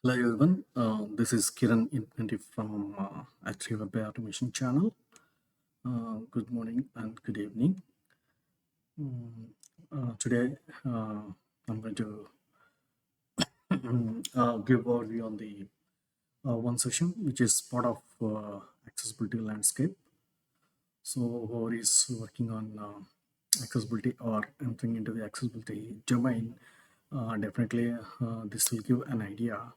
Hello everyone, this is Kiran Edupuganti from Web Automation channel. Good morning and good evening. Today I'm going to give overview on the one session which is part of accessibility landscape. So whoever is working on accessibility or entering into the accessibility domain, definitely this will give an idea.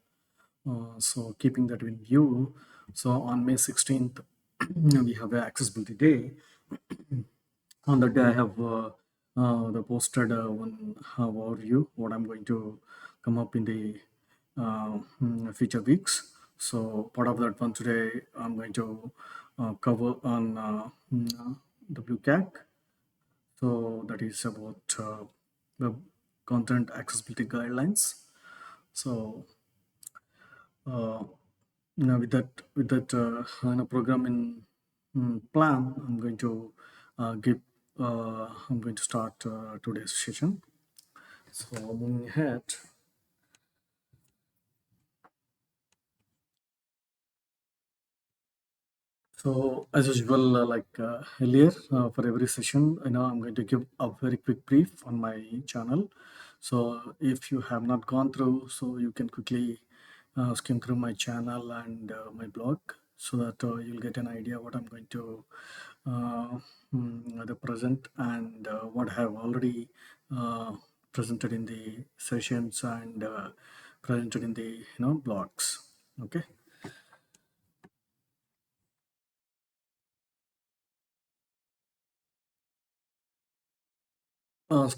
So keeping that in view, so on May 16th, we have the accessibility day. On that day, I have the posted one overview, what I'm going to come up in the future weeks. So part of that one today, I'm going to cover on WCAG. So that is about the content accessibility guidelines. So uh, with that program in plan, I'm going to start today's session. So moving ahead. So as usual, earlier, for every session, I'm going to give a very quick brief on my channel. So if you have not gone through, so you can quickly skim through my channel and my blog, so that you'll get an idea what I'm going to uh, the present and what I have already uh, presented in the sessions and presented in the blogs. Okay.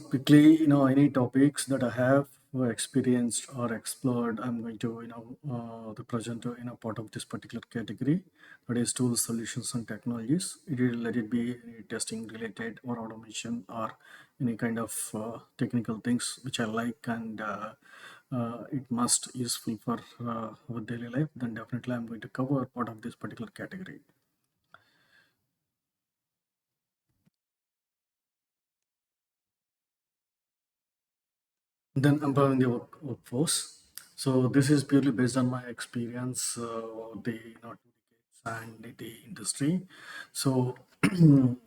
Quickly, any topics that I have experienced or explored, I'm going to, the present, part of this particular category, that is tools, solutions, and technologies. Let it be testing related or automation or any kind of technical things which I like and it must useful for our daily life. Then definitely I'm going to cover part of this particular category. Then empowering the workforce. So this is purely based on my experience, the decades and the industry. So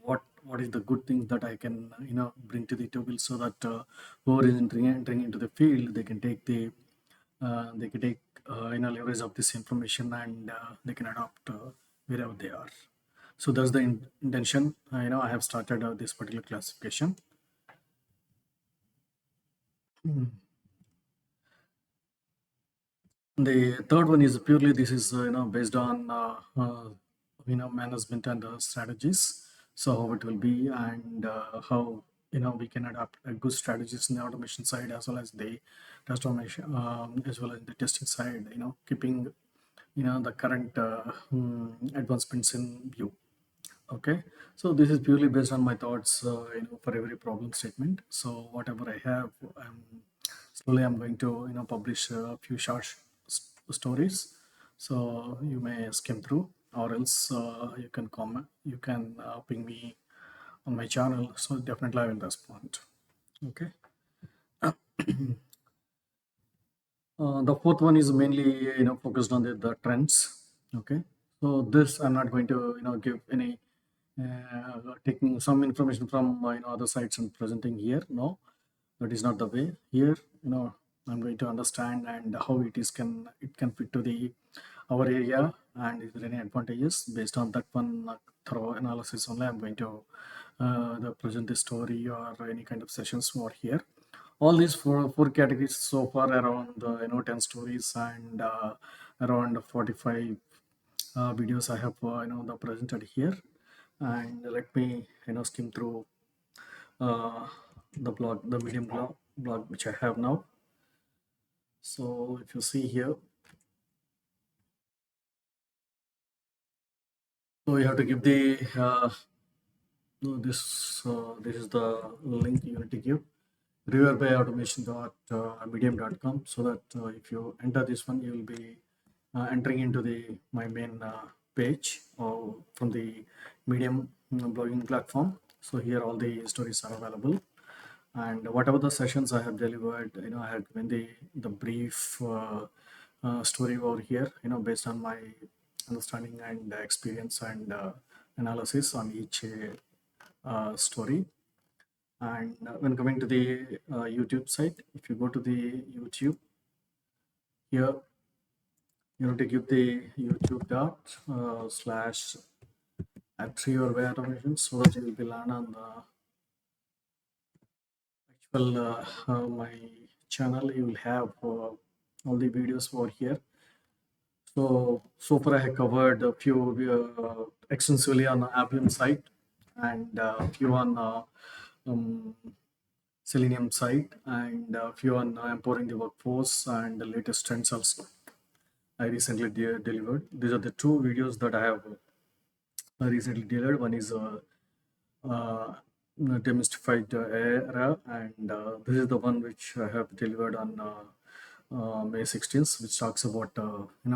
what is the good things that I can bring to the table so that whoever is entering into the field, they can take leverage of this information and they can adopt wherever they are. So that's the intention. I have started this particular classification. The third one is purely this is based on management and strategies. So how it will be and how we can adapt good strategies in the automation side as well as the transformation as well as the testing side. Keeping the current advancements in view. Okay, so this is purely based on my thoughts, for every problem statement. So whatever I have, slowly I'm going to, publish a few short stories. So you may skim through, or else you can comment, you can ping me on my channel. So definitely I will respond. Okay. The fourth one is mainly, focused on the trends. Okay. So this I'm not going to, give any taking some information from other sites and presenting here. No, that is not the way. Here, I'm going to understand and how it can fit to the our area and is there any advantages based on that one thorough analysis only. I'm going to present the story or any kind of sessions for here. All these four categories so far around 10 stories and around 45 videos I have the presented here. And let me skim through uh, the medium blog which I have now. So if you see here, so you have to give the no, this is the link you need to give, rewirechannel.medium.com, so that if you enter this one, you will be entering into the my main page from the Medium blogging platform. So here all the stories are available, and whatever the sessions I have delivered, I have given the brief story over here, based on my understanding and experience and analysis on each story. And when coming to the YouTube site, if you go to the YouTube here, you have to give the YouTube dot slash at your way automation, so that you will be learn on the actual my channel. You will have all the videos over here. So far I have covered a few extensively on the appium site, and a few on um, selenium site, and a few on empowering the workforce and the latest trends also. I recently delivered. These are the two videos that I have recently delivered. One is uh, demystified era, and this is the one which I have delivered on May 16th, which talks about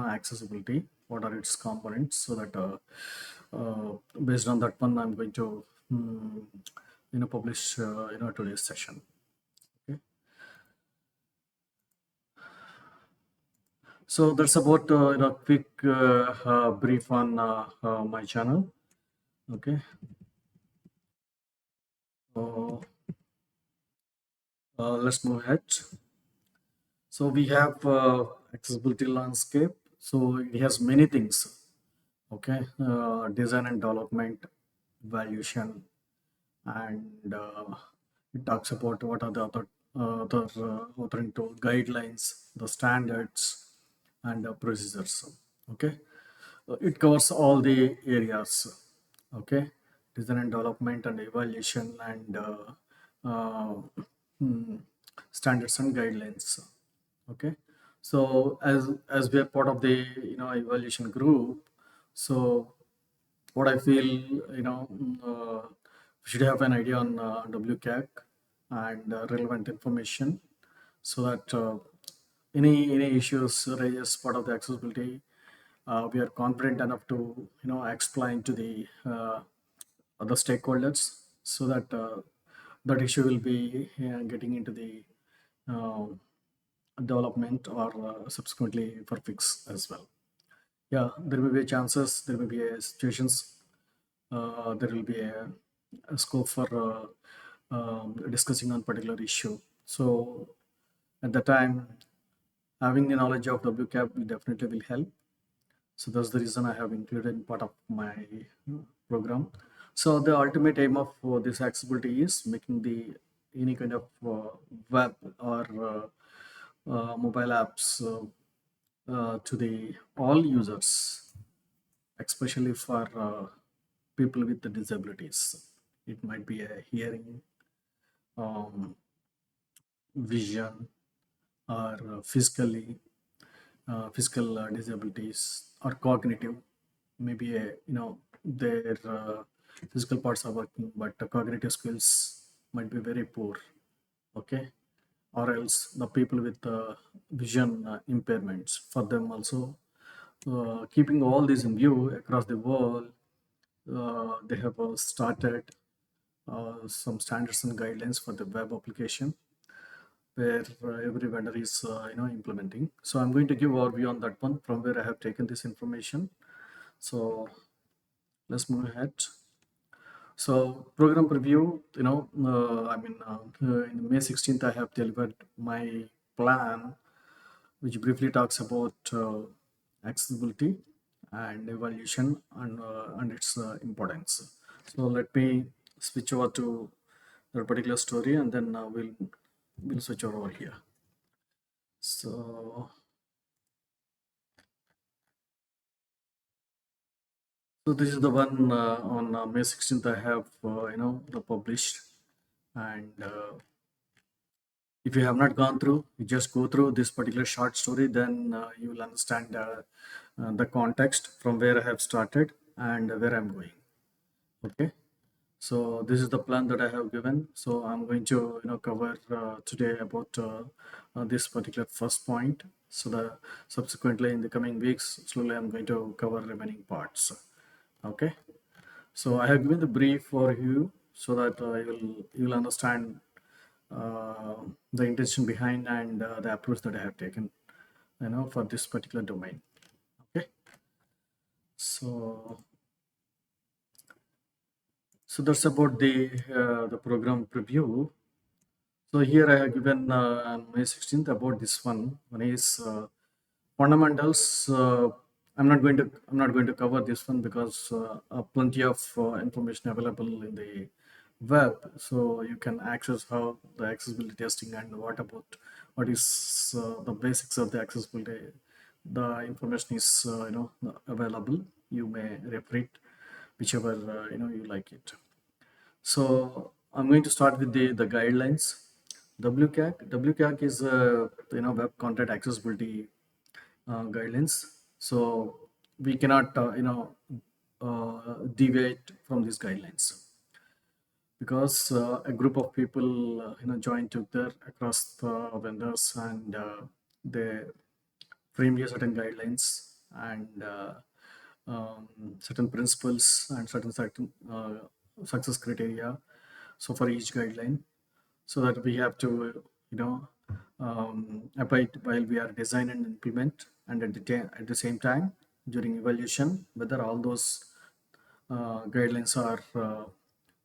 accessibility. What are its components? So that based on that one, I'm going to publish today's session. Okay. So that's about quick brief on my channel. Okay. So let's move ahead. So we have accessibility landscape. So it has many things. Okay, design and development, valuation, and it talks about what are the other authoring tool guidelines, the standards, and procedures. Okay, it covers all the areas. Okay, design and development and evaluation and uh, hmm, standards and guidelines. Okay, so as we are part of the evaluation group, so what I feel, we should have an idea on WCAG and relevant information, so that any issues raised as part of the accessibility, we are confident enough to explain to the other stakeholders, so that that issue will be getting into the uh, development or subsequently for fix as well. Yeah, there will be chances, there will be situations, there will be a scope for discussing on particular issue. So at the time, having the knowledge of WCAP will definitely will help. So that's the reason I have included in part of my program. So the ultimate aim of this accessibility is making the any kind of web or mobile apps to the all users, especially for people with the disabilities. It might be a hearing, um, vision, or physical disabilities, or cognitive. Maybe their physical parts are working, but the cognitive skills might be very poor. Okay, or else the people with vision impairments, for them also, keeping all these in view across the world, they have started some standards and guidelines for the web application, where every vendor is implementing. So I'm going to give overview on that one from where I have taken this information. So let's move ahead. So program preview, in May 16th, I have delivered my plan, which briefly talks about accessibility and evaluation and its importance. So let me switch over to that particular story, and then we'll switch over here. So this is the one on May 16th I have the published, and if you have not gone through, you just go through this particular short story, then you will understand the context from where I have started and where I'm going. Okay, so this is the plan that I have given. So I'm going to cover today about this particular first point. So the subsequently in the coming weeks, slowly I'm going to cover remaining parts. Okay, so I have given the brief for you, so that you will understand uh, the intention behind and the approach that I have taken for this particular domain. Okay, so that's about the program preview. So here I have given on May 16th about this one. One is fundamentals. I'm not going to cover this one because plenty of information available in the web, so you can access how the accessibility testing and what is the basics of the accessibility. The information is available. You may refer it whichever you like it. So I'm going to start with the guidelines. WCAG. WCAG is web content accessibility guidelines. So we cannot deviate from these guidelines because a group of people joined together across the vendors, and they frame certain guidelines and certain principles and certain success criteria. So for each guideline, so that we have to abide while we are design and implement, and at the same time during evaluation whether all those guidelines are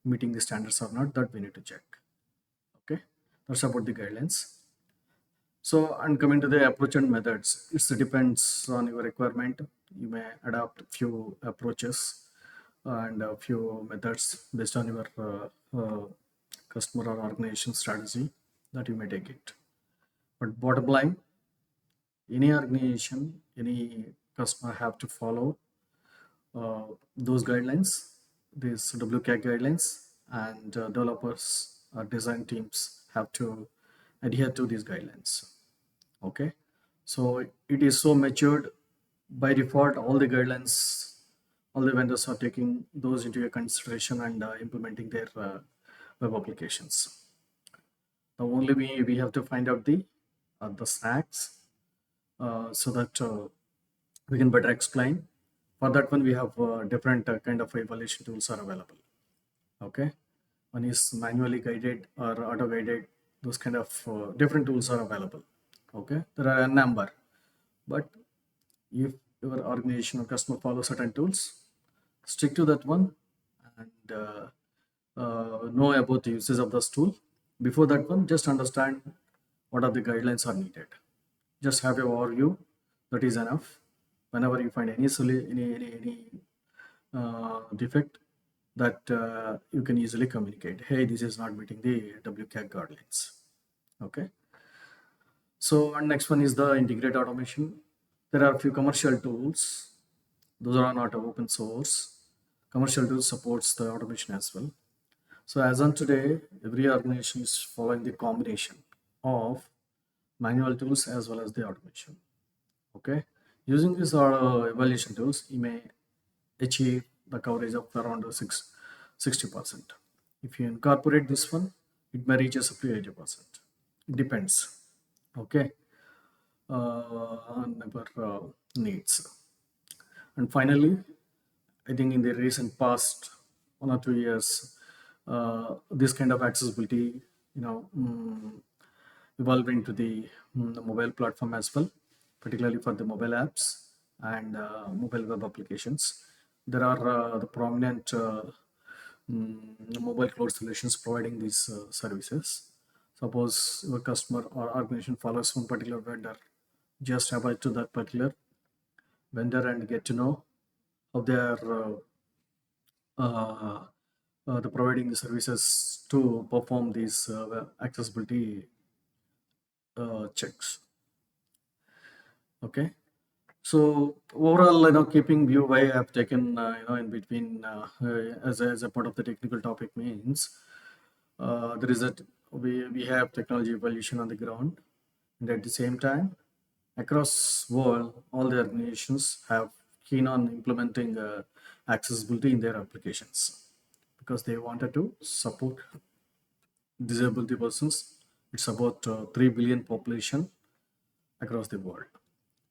meeting the standards or not, that we need to check. Okay, that's about the guidelines. So, and coming to the approach and methods, it depends on your requirement. You may adopt few approaches and a few methods based on your customer or organization strategy that you may take it. But bottom line, any organization, any customer have to follow those guidelines, these WCAG guidelines, and developers or design teams have to adhere to these guidelines. Okay, so it is so matured by default. All the guidelines, all the vendors are taking those into consideration and implementing their web applications. The only way we have to find out the snacks so that we can better explain. For that one, we have different kind of evaluation tools are available. Okay, one is manually guided or auto guided. Those kind of different tools are available. Okay, there are a number, but if your organization or customer follow certain tools, stick to that one and know about the uses of this tool. Before that one, just understand what are the guidelines are needed. Just have your overview. That is enough. Whenever you find any defect, that you can easily communicate. Hey, this is not meeting the WCAG guidelines. Okay. So, and next one is the integrated automation. There are a few commercial tools. Those are not open source. Commercial tools supports the automation as well. So as on today, every organization is following the combination of manual tools as well as the automation. Okay, using these evaluation tools, you may achieve the coverage of around 60%. If you incorporate this one, it may reach up to 80%. It depends. Okay, on our needs. And finally, I think in the recent past 1 or 2 years, this kind of accessibility, evolving to the mobile platform as well, particularly for the mobile apps and mobile web applications. There are the prominent mobile cloud solutions providing these services. Suppose your customer or organization follows one particular vendor, just abide to that particular vendor and get to know how they are the providing the services to perform these accessibility checks. Okay, so overall, keeping view why I have taken in between as a part of the technical topic means there is we have technology evolution on the ground, and at the same time across world all the organizations have keen on implementing accessibility in their applications because they wanted to support disability persons. It's about 3 billion population across the world.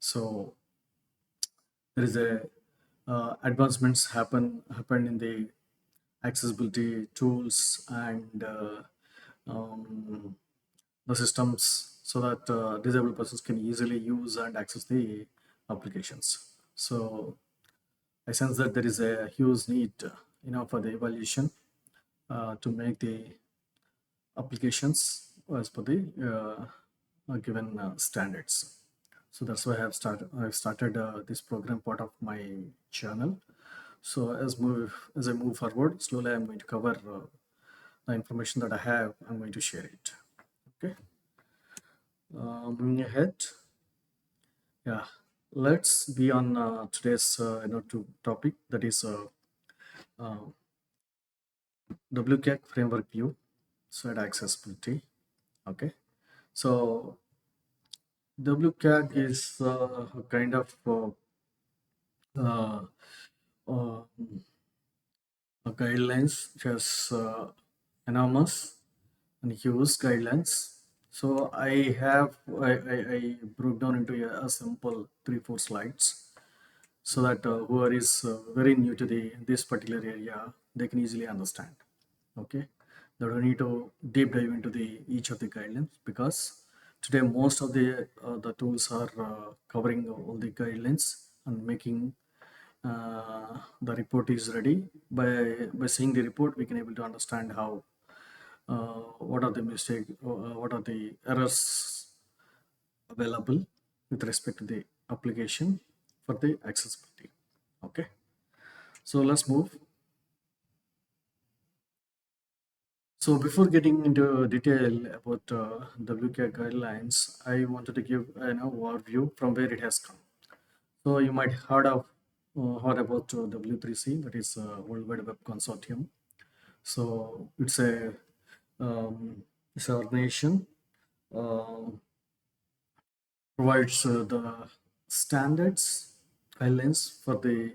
So there is a advancements happened in the accessibility tools and um, the systems so that disabled persons can easily use and access the applications. So I sense that there is a huge need, for the evaluation to make the applications as per the given standards. So that's why I've started this program part of my channel. So as I move forward, slowly I'm going to cover the information that I have. I'm going to share it. Okay. Moving ahead. Yeah. Let's be on today's topic, that is uh, WCAG framework view, site accessibility. Okay. So WCAG is a kind of uh, uh, guidelines which has enormous and huge guidelines. So I broke down into a simple 3 4 slides so that whoever is very new to the this particular area, they can easily understand. Okay, they don't need to deep dive into the each of the guidelines, because today most of the tools are covering all the guidelines and making the report is ready. By seeing the report, we can able to understand how what are the mistake, what are the errors available with respect to the application for the accessibility. Okay, so let's move. So before getting into detail about WCAG guidelines, I wanted to give an overview from where it has come. So you might heard about W3C, that is World Wide Web Consortium. So it's our nation uh, provides the standards guidelines for the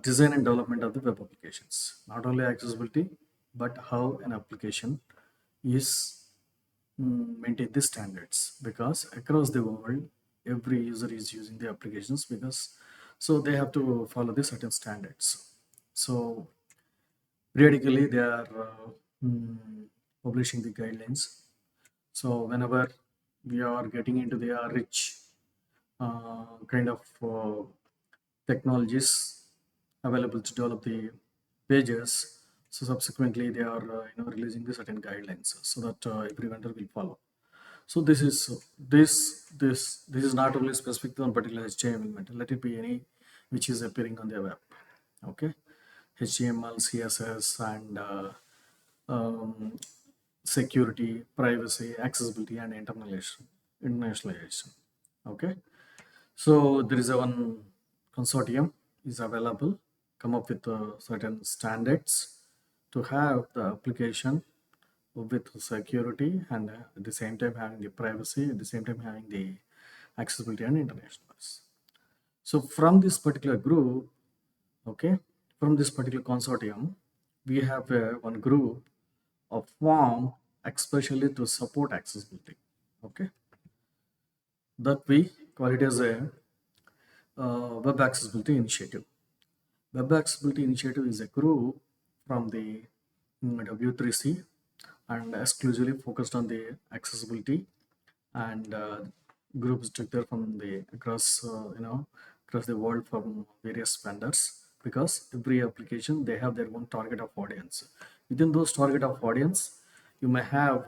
design and development of the web applications. Not only accessibility, but how an application is maintain the standards, because across the world every user is using the applications, because so they have to follow the certain standards. So periodically they are publishing the guidelines. So whenever we are getting into the rich kind of technologies available to develop the pages, so subsequently they are releasing the certain guidelines so that every vendor will follow. So this is not only specific to one particular HTML element. Let it be any which is appearing on the web. Okay, HTML, CSS, and um, security, privacy, accessibility, and internationalization. Okay, so there is a one consortium is available, come up with certain standards to have the application with security, and at the same time having the privacy, at the same time having the accessibility and internationals. So from this particular group, okay, from this particular consortium, we have one group of form especially to support accessibility. Okay, that we call it as a web accessibility initiative. Web accessibility initiative is a group from the W3C and exclusively focused on the accessibility, and groups together from the across the world from various vendors, because every application they have their own target of audience. Within those target of audience, you may have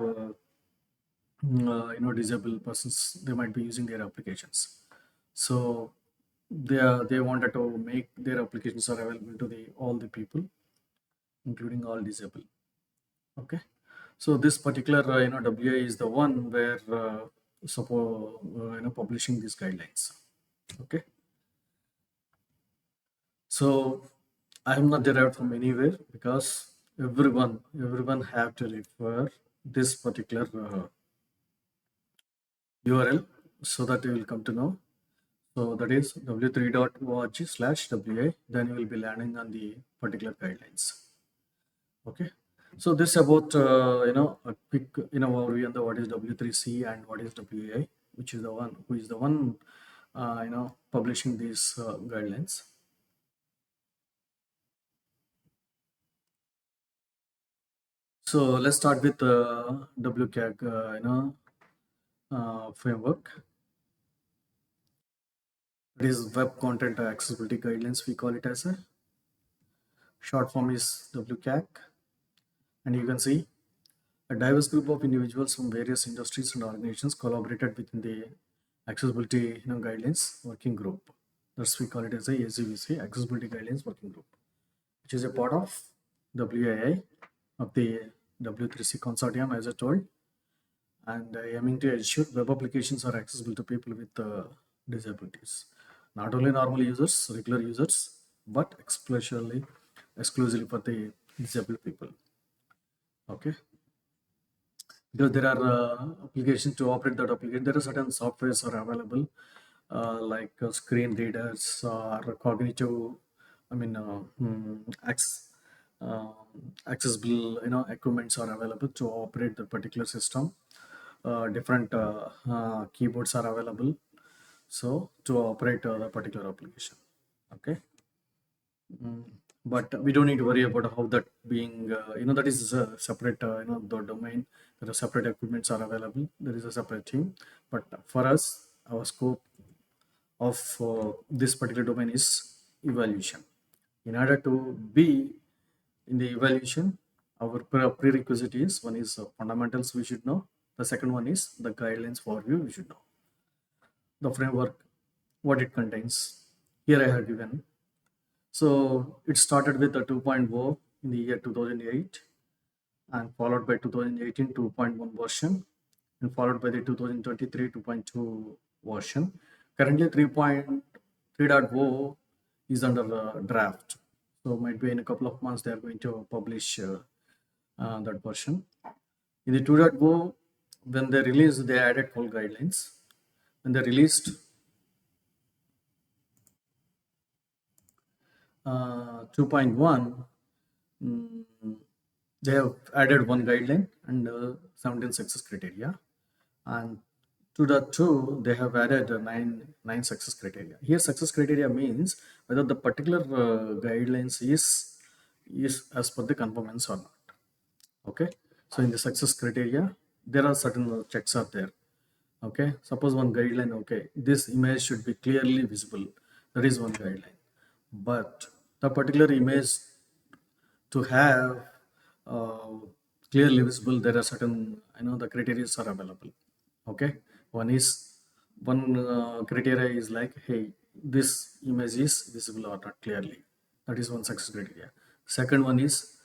disabled persons, they might be using their applications. So they wanted to make their applications are available to the all the people, including all disabled. Okay, so this particular WA is the one where publishing these guidelines. Okay, so I am not derived from anywhere, because everyone have to refer this particular URL so that you will come to know. So that is w3.org/WA. Then you will be landing on the particular guidelines. Okay. So this about a quick overview on the what is W3C and what is WA, which is the one who is the one publishing these guidelines. So let's start with WCAG. framework. It is Web Content Accessibility Guidelines, we call it as a short form is WCAG. And you can see a diverse group of individuals from various industries and organizations collaborated within the accessibility guidelines working group. That's we call it as a ACVC, Accessibility Guidelines Working Group, which is a part of WAI of the W3C consortium, as I told, and aiming to ensure web applications are accessible to people with disabilities. Not only normal users, regular users, but exclusively for the disabled people. Okay, because there are applications to operate that application. There are certain softwares are available, like screen readers or cognitive, I mean, uh, accessible, equipments are available to operate the particular system. Different keyboards are available, so to operate the particular application. Okay. Mm, but we don't need to worry about how that being, that is a separate, the domain. There are separate equipments are available. There is a separate team. But for us, our scope of this particular domain is evaluation. In order to be in the evaluation, our prerequisite is one is fundamentals we should know. The second one is the guidelines for you we should know. The framework, what it contains. Here I have given. So it started with a 2.0 in the year 2008 and followed by 2018 2.1 version and followed by the 2023 2.2 version. Currently 3.3.0 is under the draft. So might be in a couple of months they are going to publish that version. In the 2.0, when they released, they added call guidelines. When they released 2.1, they have added one guideline and 17 success criteria. And 2.2, they have added nine success criteria. Here, success criteria means whether the particular guidelines is as per the conformance or not. Okay, so in the success criteria, there are certain checks are there. Okay, suppose one guideline, okay, this image should be clearly visible. That is one guideline. But the particular image to have uh, clearly visible, there are certain, the criteria are available. Okay, one criteria is like, hey, this image is visible or not clearly. That is one success criteria. Second one is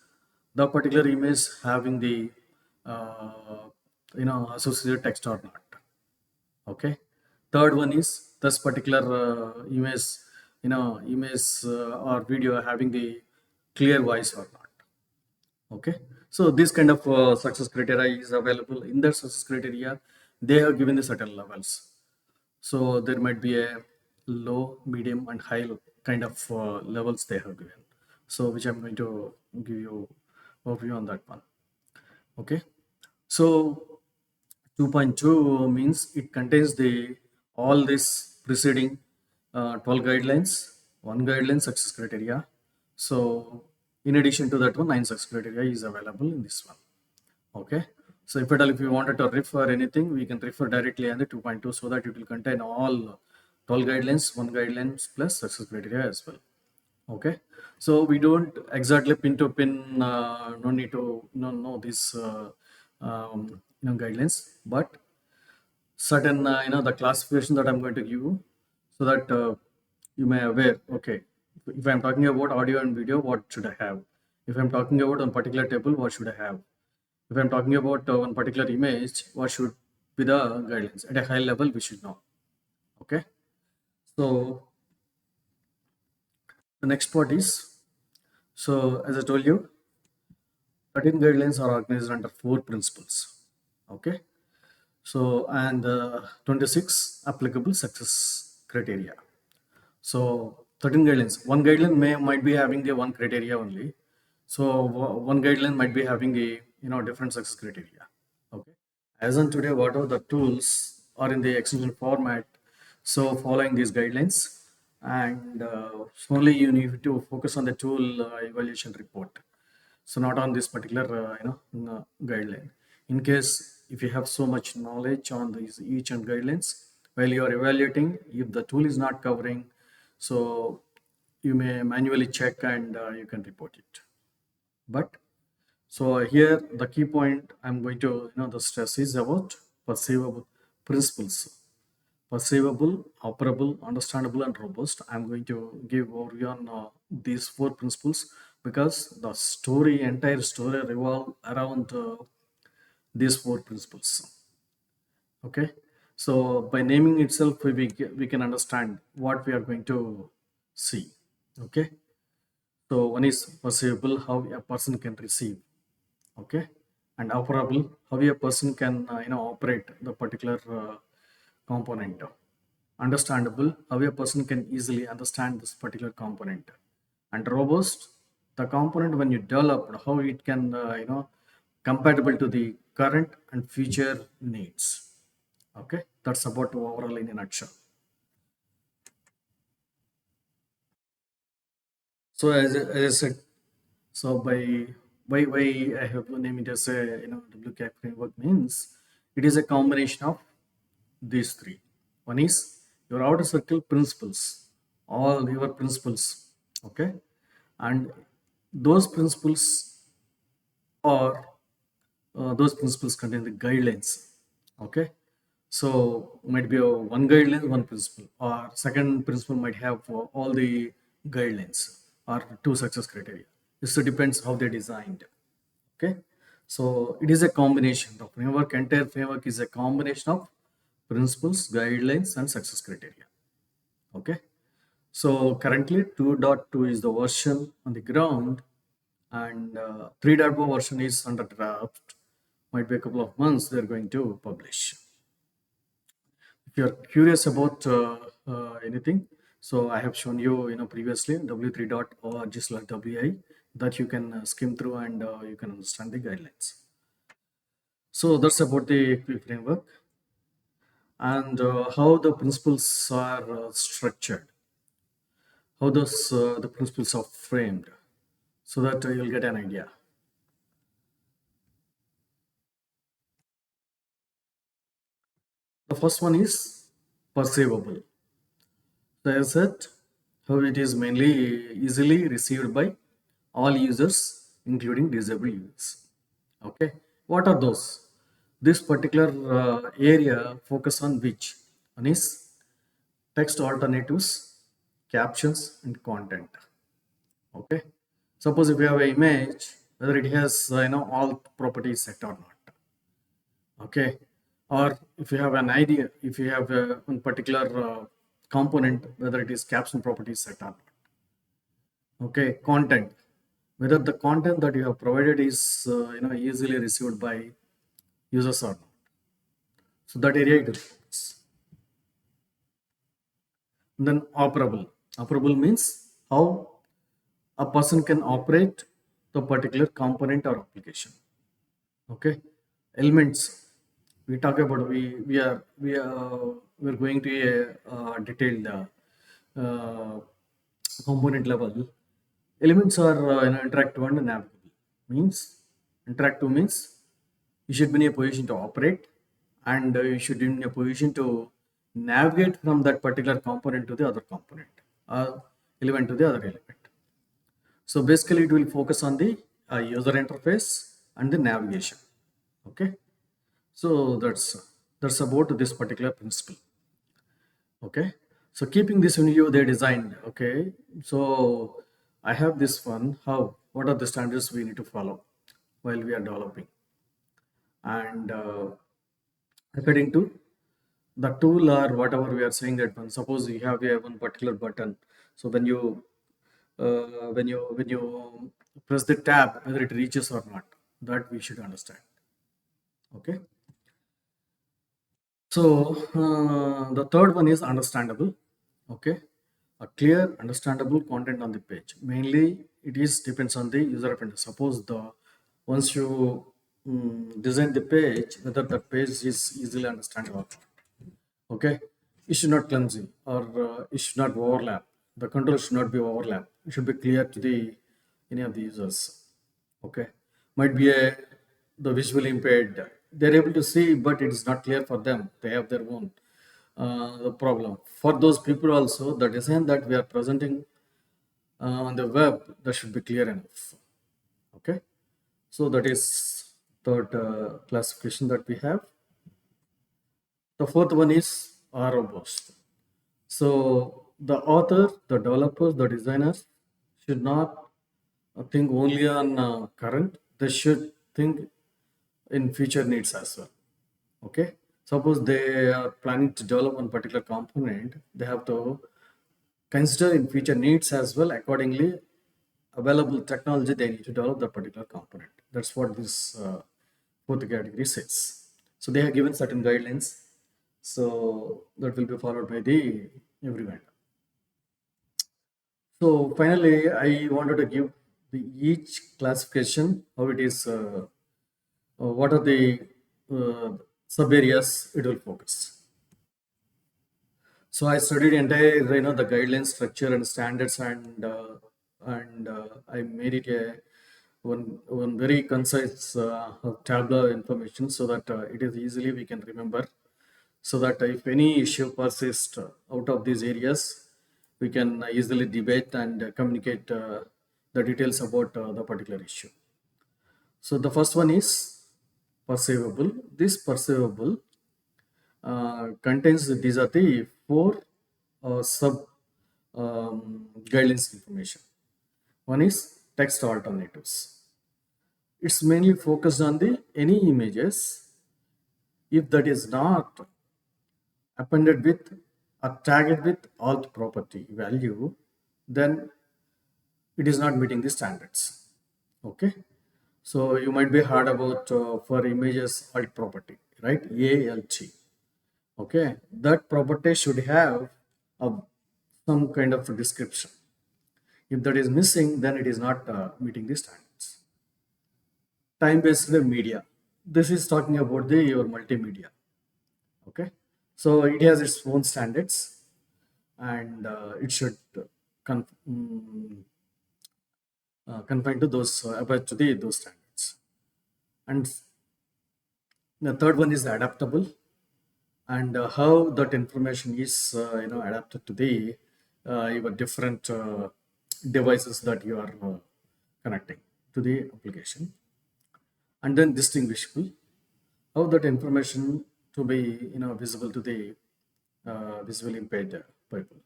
the particular image having the associated text or not. Okay, third one is this particular image or video having the clear voice or not. Okay, so this kind of success criteria is available. In that success criteria, they have given the certain levels. So there might be a low, medium and high kind of levels they have given, so which I'm going to give you overview on that one. Okay, so 2.2 means it contains the all this preceding 12 guidelines, one guideline success criteria. So in addition to that one, 9 success criteria is available in this one. Okay, so if at all if you wanted to refer anything, we can refer directly on the 2.2, so that it will contain all 12 guidelines, one guidelines plus success criteria as well. Okay, so we don't exactly pin to pin, no need to know these guidelines, but certain the classification that I'm going to give you, so that you may aware. Okay, if I'm talking about audio and video, what should I have? If I'm talking about one particular table, what should I have? If I'm talking about one particular image, what should be the guidelines? At a high level, we should know. Okay, so the next part is, so as I told you, 13 guidelines are organized under 4 principles. Okay, so and 26 applicable success criteria. So 13 guidelines. One guideline might be having the one criteria only. So one guideline might be having a different success criteria. Okay. As on today, whatever the tools are in the extension format, so following these guidelines, and only you need to focus on the tool evaluation report. So not on this particular guideline. In case if you have so much knowledge on these each and guidelines, while you are evaluating, if the tool is not covering, so you may manually check and you can report it. But so here the key point I'm going to the stress is about perceivable principles. Perceivable, operable, understandable, and robust. I'm going to give overview on these four principles because the entire story revolve around these four principles. Okay, so by naming itself, we can understand what we are going to see. Okay, so one is perceivable, how a person can receive. Okay, and operable, how a person can operate the particular component. Understandable, how a person can easily understand this particular component. And robust, the component when you develop, how it can compatible to the current and future needs. Okay, that's about overall in a nutshell. So as I said, so by I have named it as a WCAG framework means it is a combination of these three. One is your outer circle principles, all your principles. Okay, and those principles are those principles contain the guidelines. Okay, so might be a one guideline, one principle, or second principle might have all the guidelines or two success criteria. This depends how they designed. Okay, so it is a combination. The framework, entire framework is a combination of principles, guidelines, and success criteria. Okay, so currently 2.2 is the version on the ground, and 3.0 version is under draft. Might be a couple of months they're going to publish. If you're curious about anything, so I have shown you, previously w3.org/wi that you can skim through and you can understand the guidelines. So that's about the quick framework and how the principles are structured, how those the principles are framed, so that you'll get an idea. The first one is perceivable. So as said, how it is mainly easily received by all users, including disabled users. Okay, what are those? This particular area focus on which? One is text alternatives, captions, and content. Okay, suppose if you have an image, whether it has all properties set or not. Okay, or if you have an idea, if you have one particular component, whether it is caption properties set or not. Okay, content, whether the content that you have provided is easily received by users or not. So that area it is. And then operable means how a person can operate the particular component or application. Okay, elements, we talk about, we're going to a detailed component level. Elements are interactive and navigable. Means interactive means you should be in a position to operate, and you should be in a position to navigate from that particular component to the other component, element to the other element. So basically it will focus on the user interface and the navigation. Okay, so that's about this particular principle. Okay, so keeping this in view, they designed. Okay, so I have this one. How, what are the standards we need to follow while we are developing? And according to the tool or whatever we are saying, that one, suppose you have a one particular button, so when you press the tab, whether it reaches or not, that we should understand. Okay, so the third one is understandable. Okay, a clear understandable content on the page. Mainly it is depends on the user interface. Suppose the once you design the page, whether the page is easily understandable. Okay, it should not clumsy, or it should not overlap. The control should not be overlap. It should be clear to the any of the users. Okay, might be a the visually impaired, they're able to see, but it is not clear for them. They have their own problem. For those people also, the design that we are presenting on the web, that should be clear enough. Okay, so that is third classification that we have. The fourth one is robust. So the author, the developers, the designers should not think only on current. They should think in future needs as well. Okay. Suppose they are planning to develop one particular component, they have to consider in future needs as well. Accordingly, available technology they need to develop that particular component. That's what this fourth category says. So they have given certain guidelines. So that will be followed by the everyone. So finally, I wanted to give the each classification how it is. What are the sub areas it will focus. So I studied entire the guidelines, structure, and standards, and I made it a one very concise tabular information so that it is easily we can remember. So that if any issue persists out of these areas, we can easily debate and communicate the details about the particular issue. So the first one is perceivable. This perceivable contains these are the four sub guidelines information. One is text alternatives. It's mainly focused on the any images. If that is not appended with or tagged with alt property value, then it is not meeting the standards. Okay. So you might be heard about for images alt property, right? ALT. Okay, that property should have a, some kind of a description. If that is missing, then it is not meeting the standards. Time-based media. This is talking about the your multimedia. Okay, so it has its own standards, and it should confine to those abide to the those standards. And the third one is adaptable, and how that information is adapted to the your different devices that you are connecting to the application. And then distinguishable, how that information to be visible to the visually impaired people.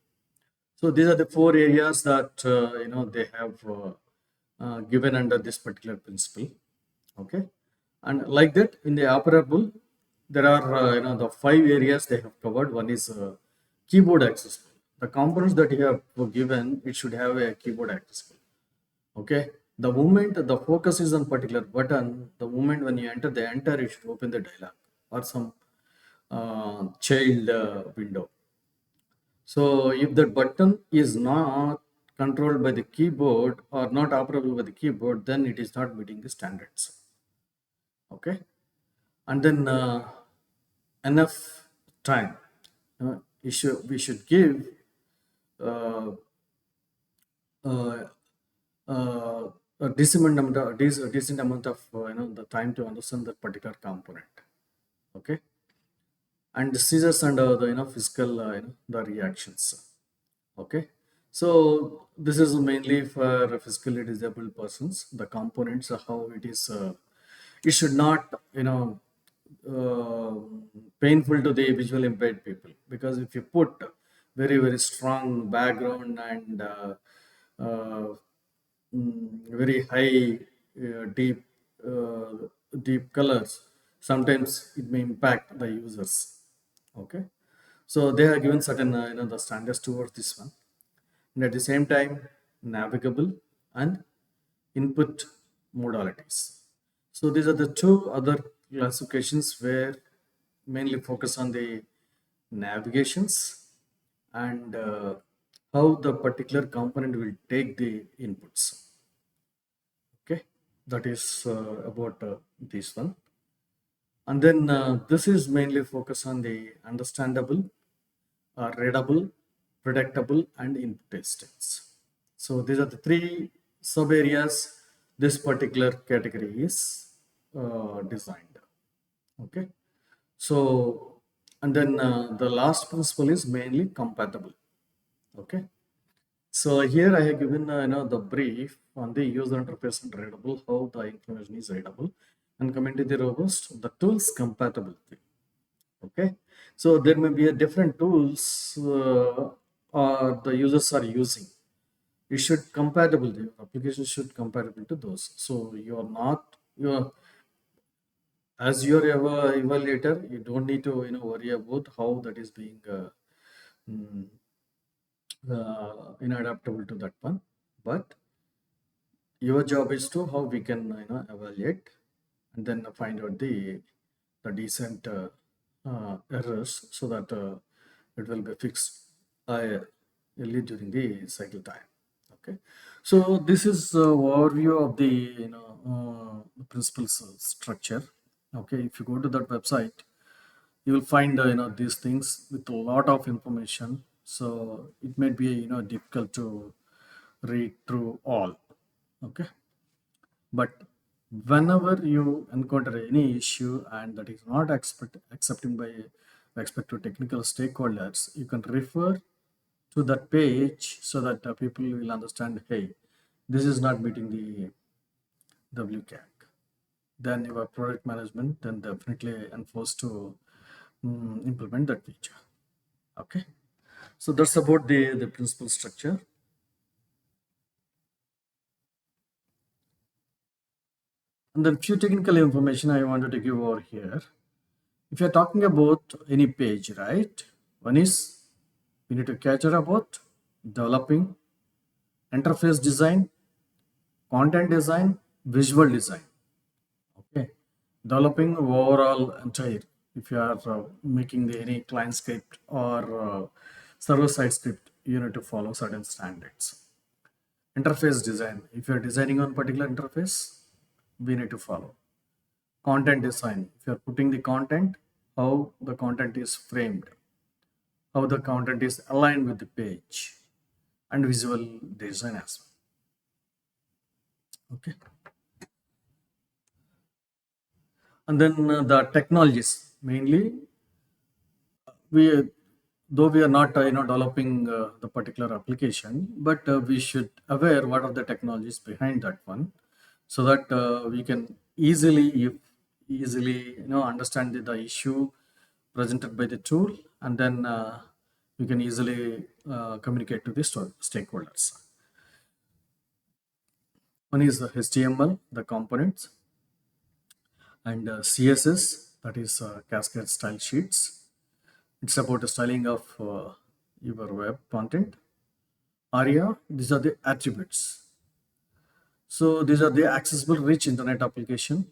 So these are the four areas that they have given under this particular principle. Okay, and like that in the operable, there are the five areas they have covered. One is keyboard accessible. The components that you have given, it should have a keyboard accessible. Okay, the moment the focus is on particular button, the moment when you enter, it should open the dialog or some child window. So if that button is not controlled by the keyboard or not operable by the keyboard, then it is not meeting the standards. Okay, and then enough time. We should give uh, uh, a decent amount of the time to understand that particular component. Okay, and the scissors and the physical the reactions. Okay, so this is mainly for physically disabled persons. The components are how it is it should not uh, painful to the visual impaired people, because if you put very strong background and uh, very high uh, deep colors, sometimes it may impact the users. Okay, so they are given certain the standards towards this one, and at the same time navigable and input modalities. So these are the two other classifications where mainly focus on the navigations and how the particular component will take the inputs. Okay, that is about this one. And then this is mainly focus on the understandable, readable, predictable, and input states. So these are the three sub areas this particular category is designed. Okay. So, and then the last principle is mainly compatible. Okay. So here I have given the brief on the user interface and readable, how the information is readable, and coming to the robust, the tools compatibility. Okay, so there may be a different tools the users are using. It should compatible. The application should compatible to those. So you are not you are as your evaluator, you don't need to worry about how that is being mm, adaptable to that one, but your job is to how we can evaluate and then find out the decent errors so that it will be fixed early during the cycle time. Okay, so this is overview of the principles structure. Okay, if you go to that website, you will find these things with a lot of information, so it may be difficult to read through all. Okay, but whenever you encounter any issue and that is not accepting by respective technical stakeholders, you can refer to that page so that people will understand, hey, this is not meeting the WCAG. Then your product management then definitely enforced to implement that feature. Okay, so that's about the principal structure. And then few technical information I wanted to give over here. If you're talking about any page, right? One is we need to capture about developing, interface design, content design, visual design. Okay, developing overall entire. If you are making any client script or server side script, you need to follow certain standards. Interface design. If you are designing on particular interface, we need to follow. Content design. If you are putting the content, how the content is framed, how the content is aligned with the page, and visual design as well. Okay, and then the technologies mainly we though we are not developing the particular application, but we should aware what are the technologies behind that one, so that we can easily understand the issue presented by the tool, and then we can easily communicate to the stakeholders. One is the HTML, the components, and CSS, that is Cascade Style Sheets. It's about the styling of your web content. ARIA, these are the attributes. So these are the accessible rich internet application.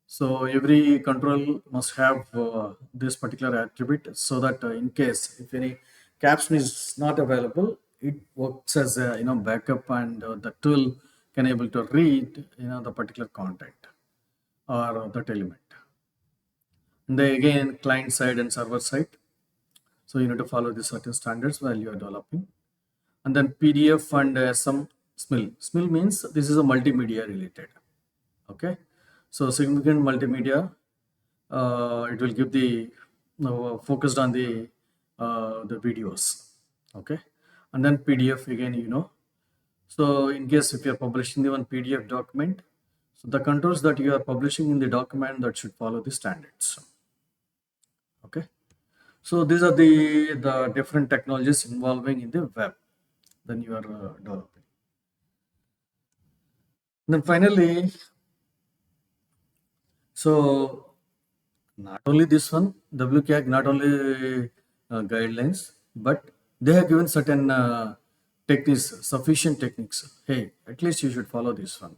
So every control must have this particular attribute, so that in case if any caption is not available, it works as a backup, and the tool can able to read the particular content or that element. And then again, client side and server side. So you need to follow the certain standards while you are developing. And then PDF and some SMIL. SMIL means this is a multimedia related. Okay, so significant multimedia. It will give the focused on the videos. Okay, and then PDF again. So in case if you are publishing the one PDF document, so the controls that you are publishing in the document that should follow the standards. Okay. So these are the different technologies involving in the web then you are developing. Then finally, so not only this one, WCAG not only guidelines, but they have given certain techniques, sufficient techniques. Hey, at least you should follow this one,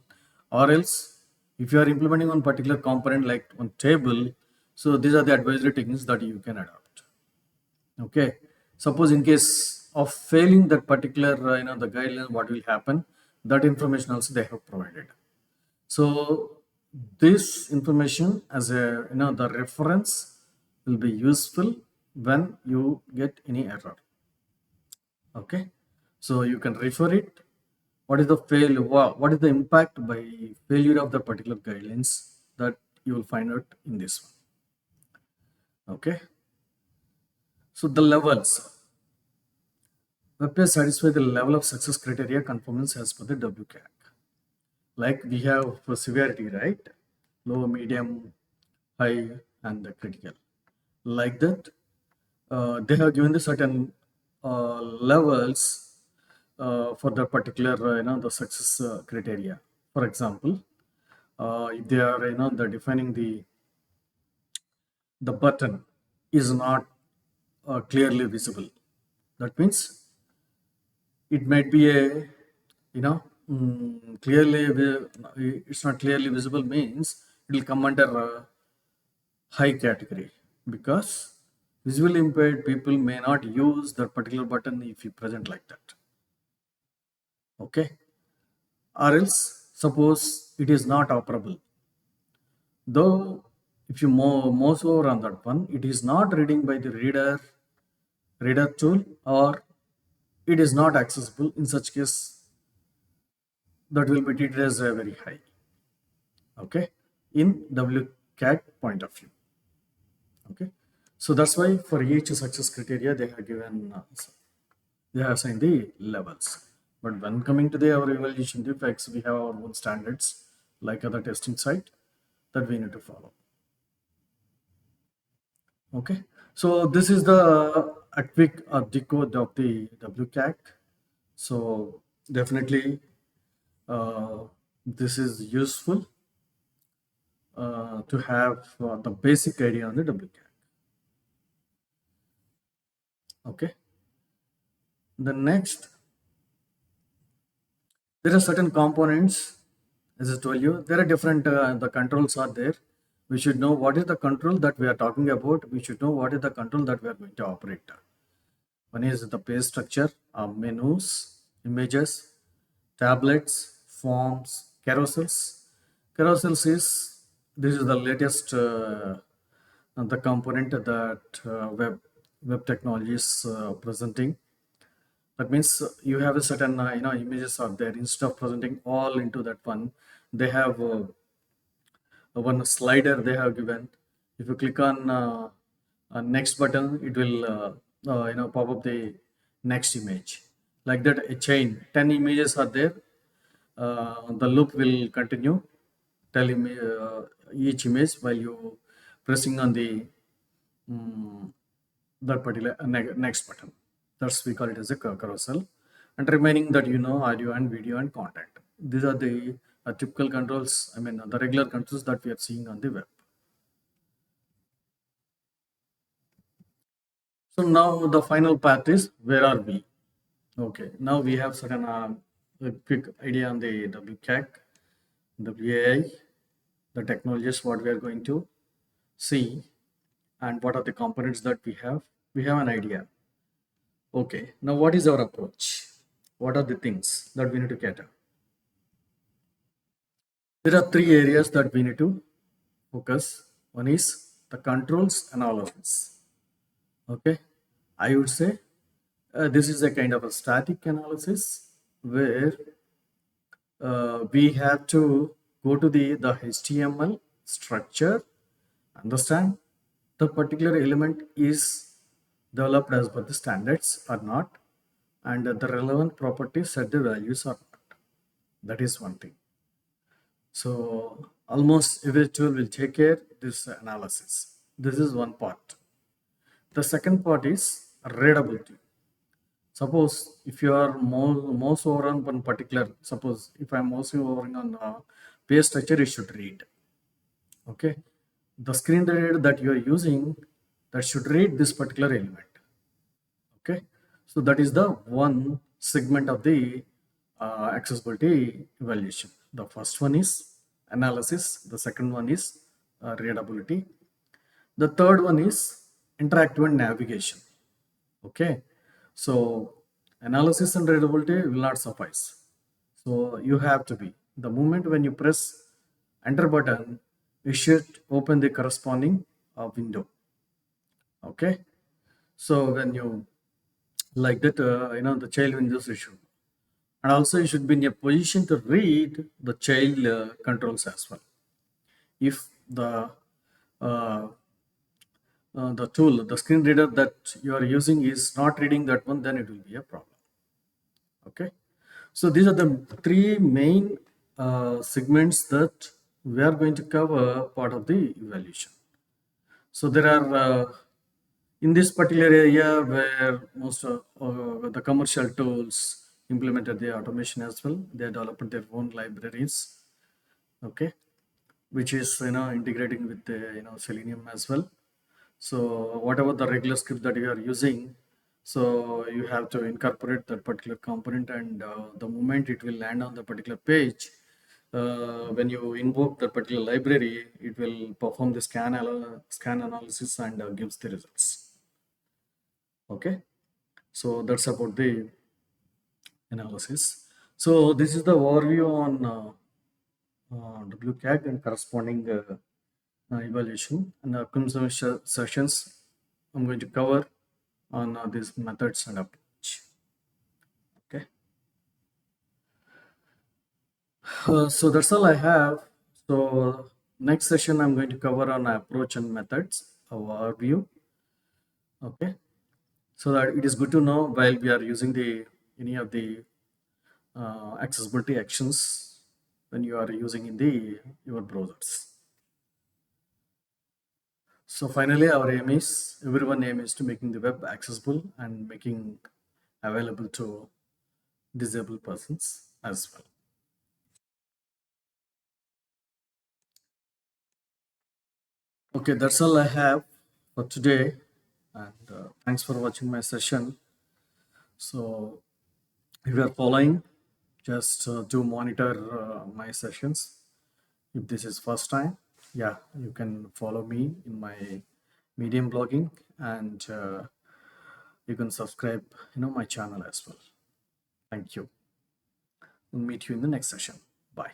or else if you are implementing one particular component like one table, so these are the advisory techniques that you can adopt. Okay, suppose in case of failing that particular the guideline, what will happen, that information also they have provided. So this information as a the reference will be useful when you get any error. Okay, so you can refer it. What is the failure, what is the impact by failure of the particular guidelines, that you will find out in this one. Okay. So the levels. Web page satisfy the level of success criteria conformance as per the WCAG. Like we have for severity, right? Low, medium, high, and the critical. Like that, they have given the certain levels for the particular, the success criteria. For example, if they are, they're defining the button is not clearly visible. That means it might be a you know it's not clearly visible means it will come under high category, because visually impaired people may not use that particular button if you present like that. Okay. Or else suppose it is not operable, though if you mouse over on that one, it is not reading by the reader tool, or it is not accessible. In such case, that will be treated as a very high. Okay, in WCAG point of view. Okay, so that's why for each success criteria they have given they have assigned the levels. But when coming to the our evaluation defects, we have our own standards like other testing site that we need to follow. Okay, so this is a quick decode of the WCAG. So definitely this is useful to have the basic idea on the WCAG. Okay. The next, there are certain components, as I told you, there are different, the controls are there. We should know what is the control that we are talking about. We should know what is the control that we are going to operate. One is the page structure, menus, images, tablets, forms, carousels. Carousels is, this is the latest the component that web technology is presenting. That means you have a certain images are there. Instead of presenting all into that one, they have one slider they have given. If you click on next button, it will pop up the next image. Like that, a chain 10 images are there. The loop will continue telling me each image while you pressing on the that particular next button. That's we call it as a carousel. And remaining that audio and video and content. These are the typical controls. I mean the regular controls that we are seeing on the web. So now the final part is where are we? Okay, now we have certain a quick idea on the WCAG, WAI, the technologies what we are going to see, and what are the components that we have. We have an idea. Okay, now what is our approach? What are the things that we need to cater? There are three areas that we need to focus. One is the controls analysis. Okay, I would say this is a kind of a static analysis where we have to go to the HTML structure, understand the particular element is developed as per the standards or not, and the relevant properties set the values or not. That is one thing. So almost every tool will take care this analysis. This is one part. The second part is readability. Suppose if you are mouse over on one particular, suppose if I'm mousing over on page structure, it should read. Okay, the screen reader that you are using that should read this particular element. Okay, so that is the one segment of the accessibility evaluation. The first one is analysis, the second one is readability, the third one is interactive and navigation. Okay, so analysis and readability will not suffice, so you have to be the moment when you press enter button, you should open the corresponding window. Okay, so when you like that the child windows issue, and also you should be in a position to read the child controls as well. If the the tool, the screen reader that you are using is not reading that one, then it will be a problem. Okay. So these are the three main segments that we are going to cover part of the evaluation. So there are in this particular area where most of the commercial tools implemented the automation as well. They developed their own libraries, okay, which is integrating with the Selenium as well. So whatever the regular script that you are using, so you have to incorporate that particular component, and the moment it will land on the particular page, when you invoke that particular library, it will perform the scan analysis and gives the results. Okay, so that's about the analysis. So this is the overview on WCAG and corresponding evaluation. And the upcoming sessions, I'm going to cover on these methods and approach. Okay, so that's all I have. So next session, I'm going to cover on approach and methods, overview. Okay, so that it is good to know while we are using the any of the accessibility actions when you are using in the your browsers. So finally, our aim is, everyone aim is to making the web accessible and making available to disabled persons as well. Okay, that's all I have for today. And thanks for watching my session. So if you are following, just do monitor my sessions. If this is first time, yeah, you can follow me in my Medium blogging, and you can subscribe, my channel as well. Thank you. We'll meet you in the next session. Bye.